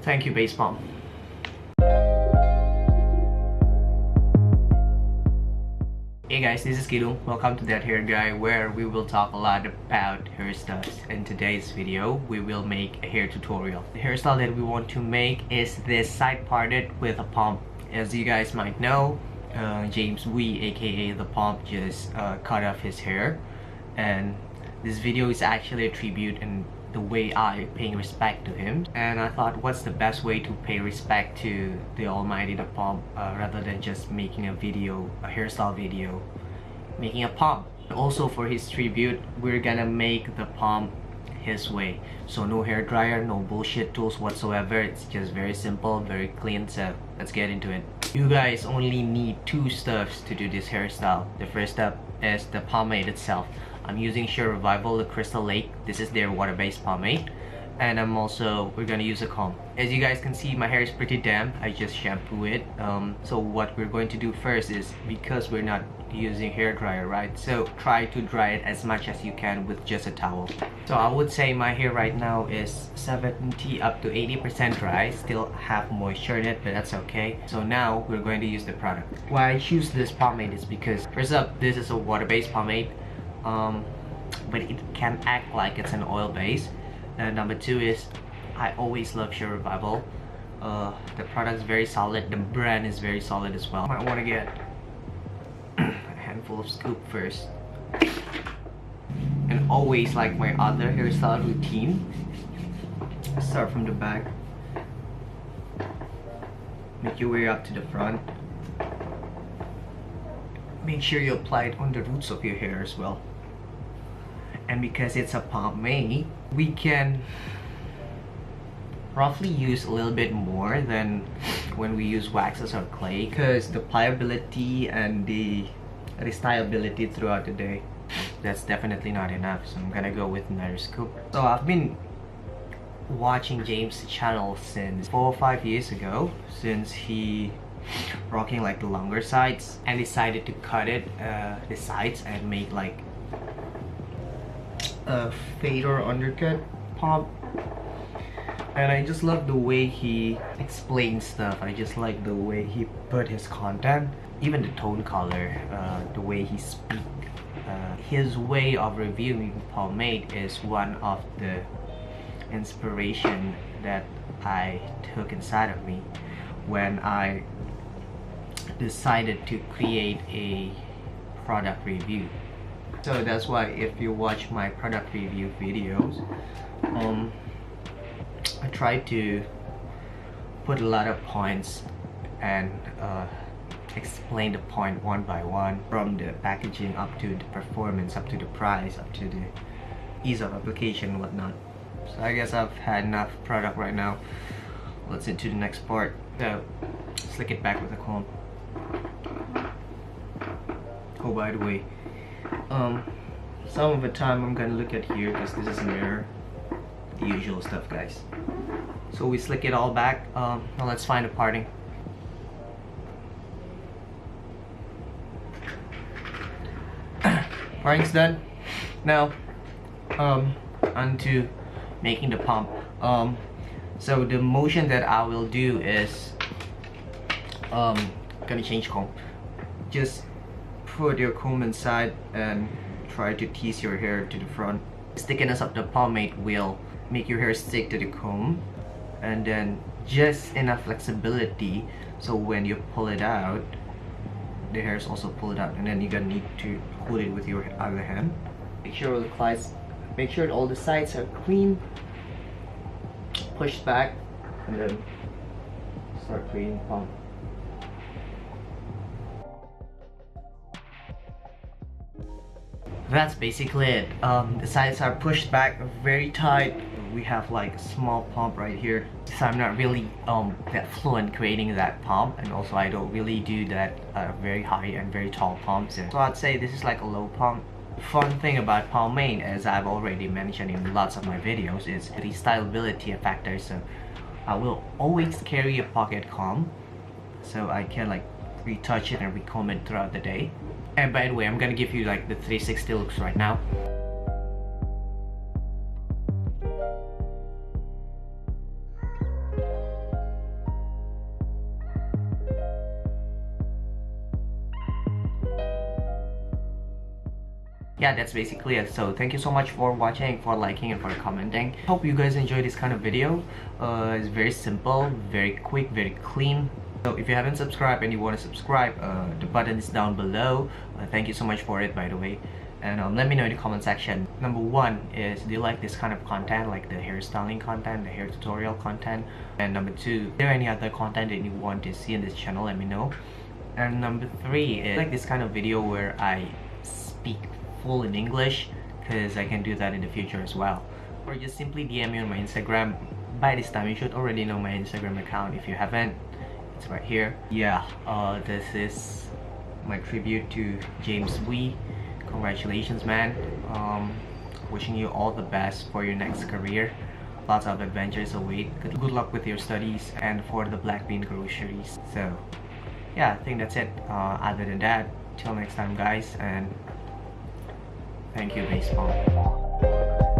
Thank you, Base Pomp. Hey guys, this is Kidung. Welcome to That Hair Guy, where we will talk a lot about hairstyles. In today's video, we will make a hair tutorial. The hairstyle that we want to make is this side parted with a pomp. As you guys might know, James Bui A.K.A. the Pomp just cut off his hair, and this video is actually a tribute in the way I paying respect to him. And I thought, what's the best way to pay respect to the almighty the Pomp, rather than just making a video, a hairstyle video, making a pomp. Also for his tribute, we're gonna make the pomp his way. So no hair dryer, no bullshit tools whatsoever. It's just very simple, very clean. So let's get into it. You guys only need two stuffs to do this hairstyle. The first step is the pomade itself. I'm using Sheer Revival, the Crystal Lake. This is their water-based pomade. And we're gonna use a comb. As you guys can see, my hair is pretty damp. I just shampoo it. So what we're going to do first is, because we're not using hair dryer, right? So try to dry it as much as you can with just a towel. So I would say my hair right now is 70 up to 80% dry. Still have moisture in it, but that's okay. So now we're going to use the product. Why I choose this pomade is because, first up, this is a water-based pomade. But it can act like it's an oil base. And number two is, I always love Sheer Revival. The product is very solid. The brand is very solid as well. Might want to get a handful of scoop first. And always, like my other hairstyle routine, start from the back, make your way up to the front. Make sure you apply it on the roots of your hair as well. And because it's a pomade, we can roughly use a little bit more than when we use waxes or clay, because the pliability and the restyleability throughout the day, that's definitely not enough. So I'm gonna go with another scoop. So I've been watching James' channel since 4 or 5 years ago, since he rocking like the longer sides, and decided to cut it the sides and make like a fade or undercut pomp. And I just love the way he explains stuff. I just like the way he put his content, even the tone color, the way he speaks. His way of reviewing pomade is one of the inspiration that I took inside of me when I decided to create a product review. So that's why if you watch my product review videos, I try to put a lot of points and explain the point one by one, from the packaging up to the performance, up to the price, up to the ease of application and whatnot. So I guess I've had enough product right now. Let's into the next part. So slick it back with a comb. Oh, by the way, some of the time I'm gonna look at here because this is a mirror. The usual stuff, guys. So we slick it all back. Now let's find a parting. Parting's done. Now onto making the pomp. So the motion that I will do is gonna change comb. Just put your comb inside and try to tease your hair to the front. Stickiness of the pomade will make your hair stick to the comb, and then just enough flexibility so when you pull it out, the hairs also pull it out, and then you're gonna need to hold it with your other hand. Make sure all the sides are clean, pushed back, and then start creating pomp. That's basically it. The sides are pushed back very tight. We have like a small pomp right here. So I'm not really that fluent creating that pomp, and also I don't really do that very high and very tall pomps. So I'd say this is like a low pomp. Fun thing about pomade, as I've already mentioned in lots of my videos, is the styleability factor. So I will always carry a pocket comb, so I can like retouch it and recomb it throughout the day. And by the way, I'm gonna give you like the 360 looks right now. yeah, that's basically it. So thank you so much for watching, for liking, and for commenting. Hope you guys enjoy this kind of video. It's very simple, very quick, very clean. So if you haven't subscribed and you want to subscribe, the button is down below. Thank you so much for it, by the way. And let me know in the comment section. Number one is, do you like this kind of content, like the hairstyling content, the hair tutorial content? And number two, is there any other content that you want to see in this channel? Let me know. And number three is, like this kind of video where I speak full in English, because I can do that in the future as well. Or just simply DM me on my Instagram. By this time you should already know my Instagram account. If you haven't, it's right here. Yeah, this is my tribute to James Bui. Congratulations, man. Wishing you all the best for your next career. Lots of adventures await. Good luck with your studies and for the black bean groceries. So yeah, I think that's it. Other than that, till next time guys, and thank you, baseball.